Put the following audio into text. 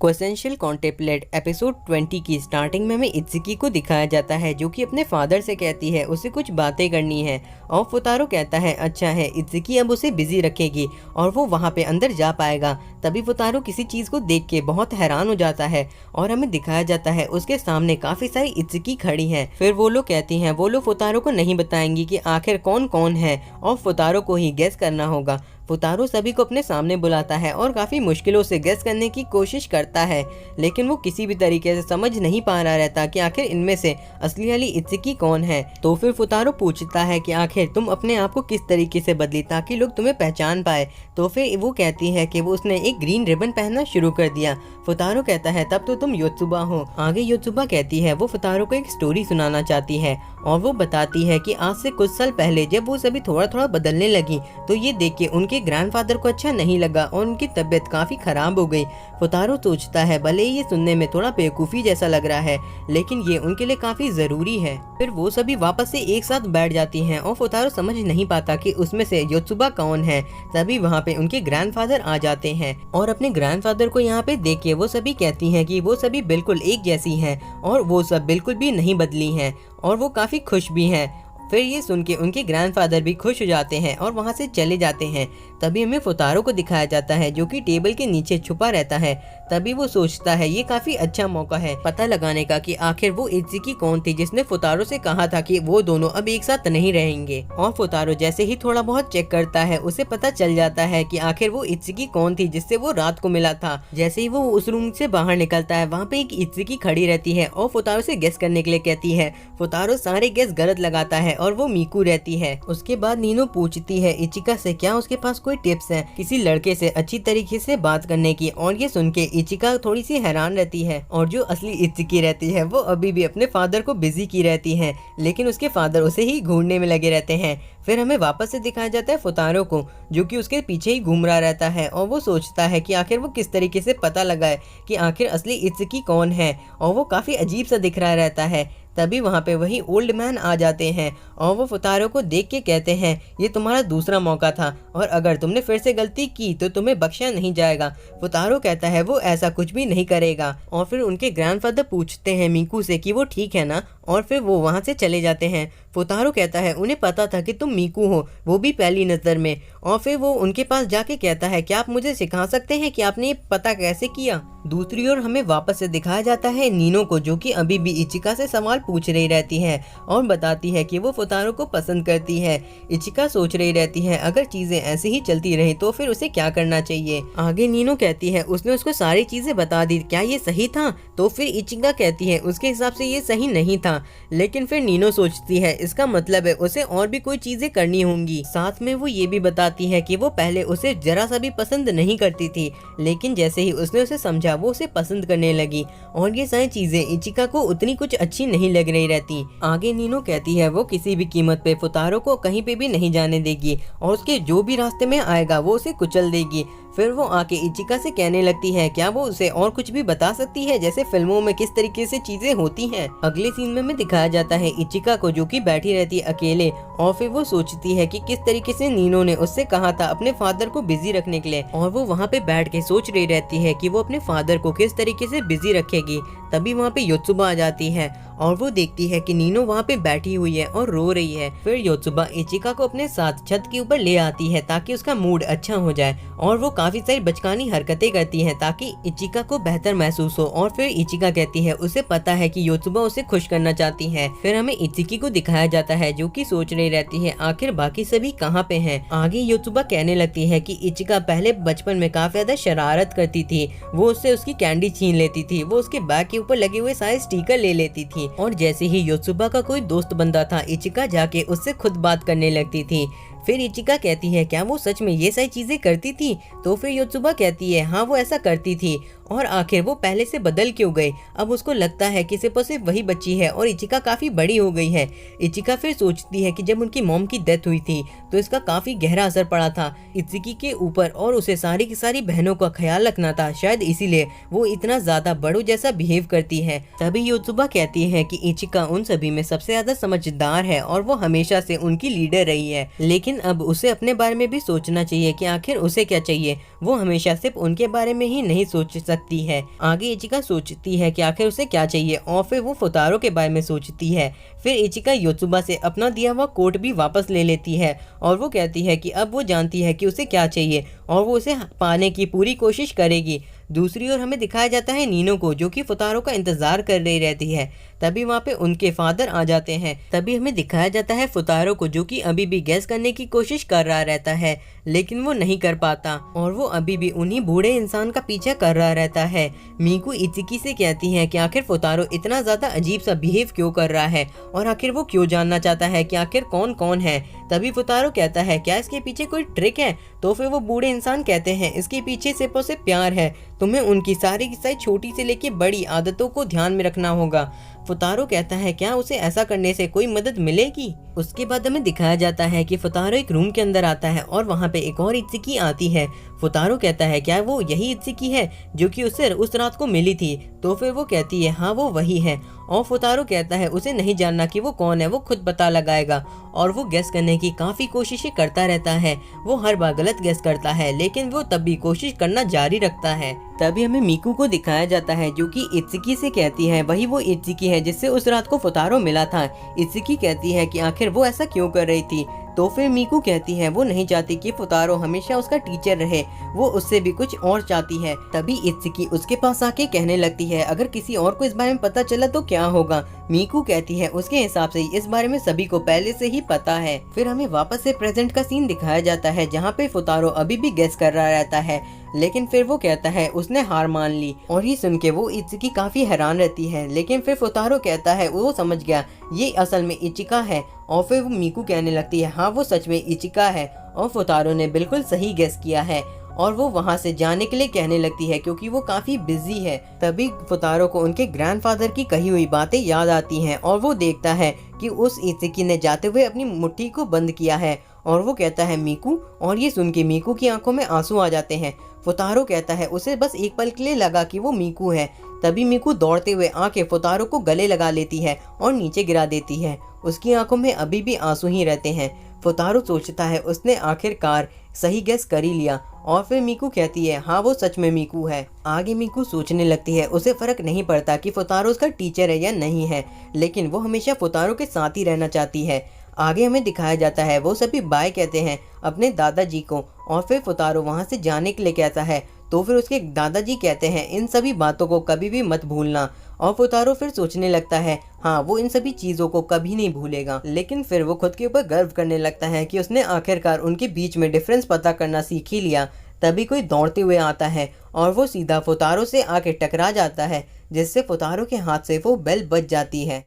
क्वेसेंशियल contemplate episode 20 की starting में हमें इत्सुकी को दिखाया जाता है जो कि अपने फादर से कहती है उसे कुछ बातें करनी है और फुतारो कहता है अच्छा है। इत्सुकी अब उसे बिजी रखेगी और वो वहाँ पे अंदर जा पाएगा। तभी फुतारो किसी चीज़ को देख के बहुत हैरान हो जाता है और हमें दिखाया जाता है उसके सामने काफ़ी सारी इत्सुकी खड़ी हैं। फिर वो लोग कहती हैं वो लोग फुतारो को नहीं बताएंगी कि आखिर कौन कौन है और फुतारो को ही गेस करना होगा। फुतारो सभी को अपने सामने बुलाता है और काफ़ी मुश्किलों से गेस करने की कोशिश करता है, लेकिन वो किसी भी तरीके से समझ नहीं पा रहा रहता कि आखिर इनमें से असली वाली इत्सुकी कौन है। तो फिर फुतारो पूछता है कि आखिर तुम अपने आप को किस तरीके से बदली ताकि लोग तुम्हें पहचान पाए। तो फिर वो कहती है कि वो उसने एक ग्रीन रिबन पहनना शुरू कर दिया। फुतारो कहता है तब तो तुम योत्सुबा हो। आगे योत्सुबा कहती है वो फुतारो को एक स्टोरी सुनाना चाहती है और वो बताती है कि आज से कुछ साल पहले जब वो सभी थोड़ा थोड़ा बदलने लगी तो ये देख के उनके ग्रैंडफादर को अच्छा नहीं लगा और उनकी तबीयत काफी खराब हो गई। फुतारो सोचता है भले ही ये सुनने में थोड़ा बेवकूफ़ी जैसा लग रहा है लेकिन ये उनके लिए काफी जरूरी है। फिर वो सभी वापस से एक साथ बैठ जाती हैं और फुतारो समझ नहीं पाता कि उसमें से योत्सुबा कौन है। तभी वहाँ पे उनके ग्रैंडफादर आ जाते हैं और अपने ग्रैंडफादर को यहाँ पे देख के वो सभी कहती हैं कि वो सभी बिल्कुल एक जैसी हैं और वो सब बिल्कुल भी नहीं बदली हैं और वो काफी खुश भी हैं। फिर ये सुन के उनके ग्रैंडफादर भी खुश हो जाते हैं और वहाँ से चले जाते हैं। तभी हमें फुतारो को दिखाया जाता है जो कि टेबल के नीचे छुपा रहता है। तभी वो सोचता है ये काफी अच्छा मौका है पता लगाने का कि आखिर वो इत्सुकी कौन थी जिसने फुतारो से कहा था कि वो दोनों अब एक साथ नहीं रहेंगे। और फुतारो जैसे ही थोड़ा बहुत चेक करता है उसे पता चल जाता है कि आखिर वो इत्सुकी कौन थी जिससे वो रात को मिला था। जैसे ही वो उस रूम से बाहर निकलता है वहाँ पे एक इत्सुकी खड़ी रहती है और फुतारो से गेस करने के लिए कहती है। फुतारो सारे गेस गलत लगाता है और वो मीकू रहती है। उसके बाद नीनो पूछती है इचिका से क्या उसके पास कोई टिप्स है किसी लड़के से अच्छी तरीके से बात करने की। और ये सुन के इचिका थोड़ी सी हैरान रहती है और जो असली इत्सुकी रहती है वो अभी भी अपने फादर को बिजी की रहती है लेकिन उसके फादर उसे ही ढूंढने में लगे रहते हैं। फिर हमें वापस से दिखाया जाता है फुतारो को जो कि उसके पीछे ही घूम रहा रहता है और वो सोचता है कि आखिर वो किस तरीके से पता लगाए कि आखिर असली इत्सुकी कौन है और वो काफी अजीब सा दिख रहा रहता है। तभी वहाँ पे वही ओल्ड मैन आ जाते हैं और वो फुतारो को देख के कहते हैं ये तुम्हारा दूसरा मौका था और अगर तुमने फिर से गलती की तो तुम्हें बख्शा नहीं जाएगा। फुतारो कहता है वो ऐसा कुछ भी नहीं करेगा और फिर उनके ग्रैंडफादर पूछते हैं मीकू से कि वो ठीक है ना और फिर वो वहाँ से चले जाते हैं। फुतारो कहता है उन्हें पता था कि तुम मीकू हो वो भी पहली नज़र में। और फिर वो उनके पास जाके कहता है क्या आप मुझे सिखा सकते हैं कि आपने ये पता कैसे किया। दूसरी ओर हमें वापस से दिखाया जाता है नीनो को जो कि अभी भी इचिका से सवाल पूछ रही रहती है और बताती है कि वो फुतारो को पसंद करती है। इचिका सोच रही रहती है अगर चीजें ऐसे ही चलती रही तो फिर उसे क्या करना चाहिए। आगे नीनो कहती है उसने उसको सारी चीजें बता दी क्या ये सही था। तो फिर इचिका कहती है उसके हिसाब से ये सही नहीं था। लेकिन फिर नीनो सोचती है इसका मतलब है उसे और भी कोई चीजें करनी होंगी। साथ में वो ये भी बताती है कि वो पहले उसे जरा सा भी पसंद नहीं करती थी लेकिन जैसे ही उसने उसे समझा वो उसे पसंद करने लगी और ये सारी चीजें इचिका को उतनी कुछ अच्छी नहीं लग रही रहती। आगे नीनो कहती है वो किसी भी कीमत पे फुतारो को कहीं पे भी नहीं जाने देगी और उसके जो भी रास्ते में आएगा वो उसे कुचल देगी। फिर वो आके इचिका से कहने लगती है क्या वो उसे और कुछ भी बता सकती है जैसे फिल्मों में किस तरीके से चीजें होती हैं। अगले सीन में दिखाया जाता है इचिका को जो कि बैठी रहती है अकेले और फिर वो सोचती है कि किस तरीके से नीनो ने उससे कहा था अपने फादर को बिजी रखने के लिए और वो वहाँ पे बैठ के सोच रही रहती है कि वो अपने फादर को किस तरीके से बिजी रखेगी। तभी वहाँ पे योत्सुबा आ जाती है और वो देखती है कि नीनो वहाँ पे बैठी हुई है और रो रही है। फिर योत्सुबा इचिका को अपने साथ छत के ऊपर ले आती है ताकि उसका मूड अच्छा हो जाए और वो काफी सारी बचकानी हरकतें करती है ताकि इचिका को बेहतर महसूस हो। और फिर इचिका कहती है उसे पता है कि योत्सुबा उसे खुश करना चाहती है। फिर हमें इचिकी को दिखाया जाता है जो कि सोच रही रहती है आखिर बाकी सभी कहाँ पे हैं। आगे योत्सुबा कहने लगती है कि इचिका पहले बचपन में काफी ज्यादा शरारत करती थी, वो उससे उसकी कैंडी छीन लेती थी, वो उसके बैग के ऊपर लगे हुए सारे स्टिकर ले लेती थी और जैसे ही योत्सुबा का कोई दोस्त बनता था इचिका जाके उससे खुद बात करने लगती थी। फिर इचिका कहती है क्या वो सच में ये सारी चीजें करती थी। तो फिर योत्सुबा कहती है हाँ वो ऐसा करती थी और आखिर वो पहले से बदल क्यों गई। अब उसको लगता है कि सिर्फ वही बच्ची है और इचिका काफी बड़ी हो गई है। इचिका फिर सोचती है कि जब उनकी मॉम की डेथ हुई थी तो इसका काफी गहरा असर पड़ा था इत्सुकी के ऊपर और उसे सारी की सारी बहनों का ख्याल रखना था, शायद इसीलिए वो इतना ज्यादा बड़ों जैसा बिहेव करती है। तभी योत्सुबा कहती है कि इचिका उन सभी में सबसे ज्यादा समझदार है और वो हमेशा से उनकी लीडर रही है। लेकिन लेकिन अब उसे अपने बारे में भी सोचना चाहिए कि आखिर उसे क्या चाहिए। वो हमेशा सिर्फ उनके बारे में ही नहीं सोच सकती है। आगे इचिका सोचती है कि आखिर उसे क्या चाहिए और फिर वो फुतारो के बारे में सोचती है। फिर इचिका योत्सुबा से अपना दिया हुआ कोट भी वापस ले लेती है और वो कहती है कि अब वो जानती है कि उसे क्या चाहिए और वो उसे पाने की पूरी कोशिश करेगी। दूसरी ओर हमें दिखाया जाता है नीनो को, जो कि फुतारो का इंतजार कर रही रहती है। तभी वहाँ पे उनके फादर आ जाते हैं। तभी हमें दिखाया जाता है फुतारो को, जो कि अभी भी गैस करने की कोशिश कर रहा रहता है, लेकिन वो नहीं कर पाता और वो अभी भी उन्हीं बूढ़े इंसान का पीछा कर रहा रहता है। मीकू इचिकी से कहती है कि आखिर फुतारो इतना ज्यादा अजीब सा बिहेव क्यों कर रहा है और आखिर वो क्यों जानना चाहता है कि आखिर कौन कौन है। तभी फुतारो कहता है क्या इसके पीछे कोई ट्रिक है। तो फिर वो बूढ़े इंसान कहते हैं इसके पीछे सिर्फ और सिर्फ प्यार है, तुम्हें उनकी सारी की सारी छोटी से लेके बड़ी आदतों को ध्यान में रखना होगा। फुतारो कहता है क्या उसे ऐसा करने से कोई मदद मिलेगी। उसके बाद हमें दिखाया जाता है कि फुतारो एक रूम के अंदर आता है और वहाँ पे एक और इत्सुकी आती है। फुतारो कहता है क्या वो यही इत्सुकी है जो कि उसे उस रात को मिली थी। तो फिर वो कहती है हाँ वो वही है और फुतारो कहता है उसे नहीं जानना कि वो कौन है, वो खुद पता लगाएगा। और वो गेस करने की काफी कोशिशें करता रहता है। वो हर बार गलत गेस करता है लेकिन वो तब भी कोशिश करना जारी रखता है। तभी हमें मीकू को दिखाया जाता है जो कि इत्सुकी से कहती है वही वो इत्सुकी है जिससे उस रात को फुतारो मिला था। इत्सुकी कहती है कि आखिर वो ऐसा क्यों कर रही थी। तो फिर मीकू कहती है वो नहीं चाहती कि फुतारो हमेशा उसका टीचर रहे, वो उससे भी कुछ और चाहती है। तभी इत्सुकी उसके पास आके कहने लगती है अगर किसी और को इस बारे में पता चला तो क्या होगा। मीकू कहती है उसके हिसाब से इस बारे में सभी को पहले से ही पता है। फिर हमें वापस से प्रेजेंट का सीन दिखाया जाता है जहाँ पे फुतारो अभी भी गेस कर रहा रहता है, लेकिन फिर वो कहता है उसने हार मान ली। और ये सुन के वो इत्सुकी काफी हैरान रहती है, लेकिन फिर फुतारो कहता है वो समझ गया ये असल में इचिका है। और फिर वो मीकू कहने लगती है हाँ वो सच में इचिका है और फुतारो ने बिल्कुल सही गेस किया है। और वो वहाँ से जाने के लिए कहने लगती है क्योंकि वो काफी बिजी है। तभी फुतारो को उनके ग्रैंडफादर की कही हुई बातें याद आती हैं और वो देखता है कि उस इत्सुकी ने जाते हुए अपनी मुट्ठी को बंद किया है और वो कहता है मीकू। और ये सुन के मीकू की आंखों में आंसू आ जाते हैं। फुतारो कहता है उसे बस एक पल के लिए लगा कि वो मीकू है। तभी मीकू दौड़ते हुए आके फुतारो को गले लगा लेती है और नीचे गिरा देती है। उसकी आंखों में अभी भी आंसू ही रहते हैं। फुतारो सोचता है उसने आखिरकार सही गेस कर ही लिया। और फिर मीकू कहती है हाँ वो सच में मीकू है। आगे मीकू सोचने लगती है उसे फर्क नहीं पड़ता कि फुतारो उसका टीचर है या नहीं है, लेकिन वो हमेशा फुतारो के साथ ही रहना चाहती है। आगे हमें दिखाया जाता है वो सभी बाय कहते हैं अपने दादाजी को और फिर फुतारो वहाँ से जाने के लिए कहता है। तो फिर उसके दादाजी कहते हैं इन सभी बातों को कभी भी मत भूलना। और फुतारो फिर सोचने लगता है हाँ वो इन सभी चीज़ों को कभी नहीं भूलेगा। लेकिन फिर वो खुद के ऊपर गर्व करने लगता है कि उसने आखिरकार उनके बीच में डिफरेंस पता करना सीख ही लिया। तभी कोई दौड़ते हुए आता है और वो सीधा फुतारो से आके टकरा जाता है, जिससे फुतारो के हाथ से वो बेल बज जाती है।